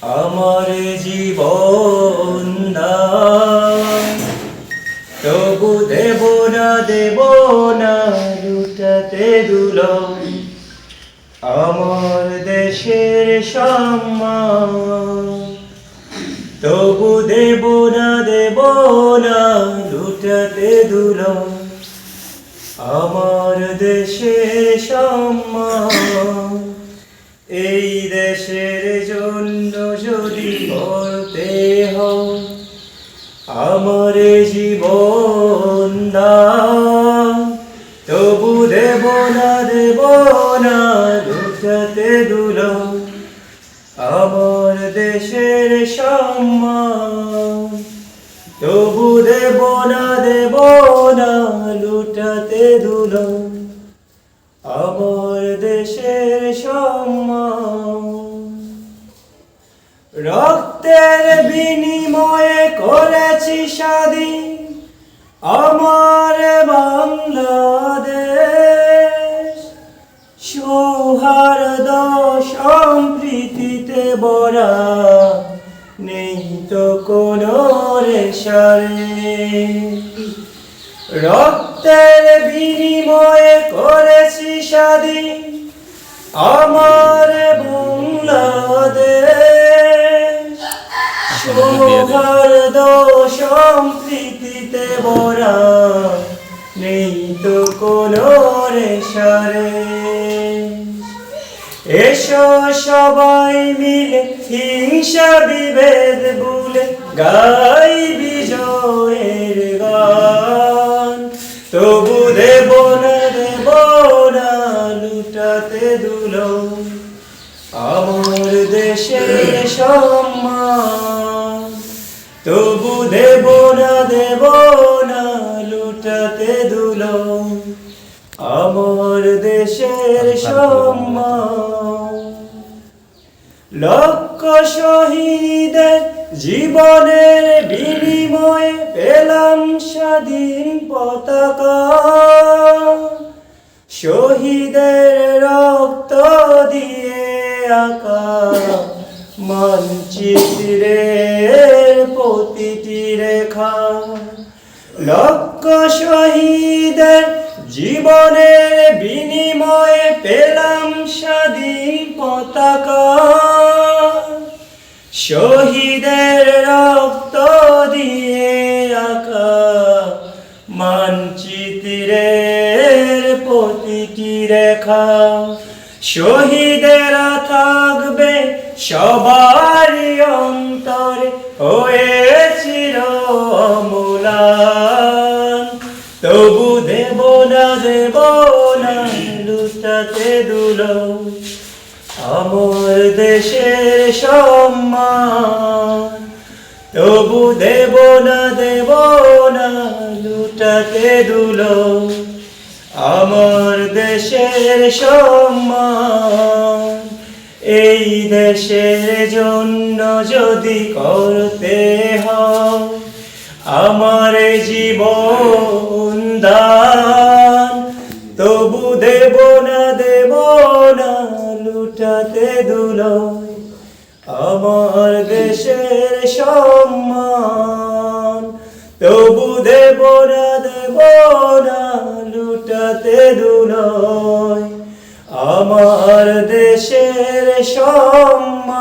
আমার জীবন দান, তবু দেব না লুটাতে দুলন। আমার দেশের সম্মান, তবু দেব না লুটাতে দুলন। আমার দেশের সম্মান, এই দেশের জন্য যদি করতে হয় আমার জীবন দান, তবু দেব না লুটাতে দুলন। আমার দেশের সম্মান, তবু দেব না লুটাতে দুলন। আমার দেশের সম্মান, রক্তের বিনিময়ে করেছি স্বাধীন আমার বাংলাদেশ। সৌহার্দ্য সম্প্রীতিতে ভরা, নেই তো কোনো রেশারে। রক্তের বিনিময়ে করেছি স্বাধীন আমার বাংলাদেশ। সৌহার্দ্য সম্প্রীতিতে ভরা, নেই তো কোনো রেশারে। এসো সবাই মিলে হিংসা বিভেদ ভুলে গাই বিজয়ের গান, তবু দেব না লুটাতে দুলন। আমার দেশের সম্মান, তবু দেব না লুটাতে দুলন। আমার দেশের সম্মান, লক্ষ শহীদের জীবনের বিনিময়ে পেলাম স্বাধীন পতাকা। শহীদের রক্ত দিয়ে আঁকা মানচিত্রের প্রতিটি রেখা। লক্ষ শহীদের জীবনের বিনিময়ে পেলাম স্বাধীন পতাকা। শহীদের রক্ত দিয়ে আঁকা মানচিত্রের প্রতিটি রেখা। শহীদেরা থাকবে সবারই অন্তরে হয়ে চির অম্লান, তবু দেব না লুটাতে দুলন। আমার দেশের সম্মান, তবু দেব না লুটাতে দুলন। আমার দেশের সম্মান, এই দেশের জন্য যদি করতে হয় আমার জীবন দান, তবু দেব না লুটাতে দুলন। আমার দেশের সম্মান, তবু দেব না লুটাতে দুলন। আমার দেশের সম্মান।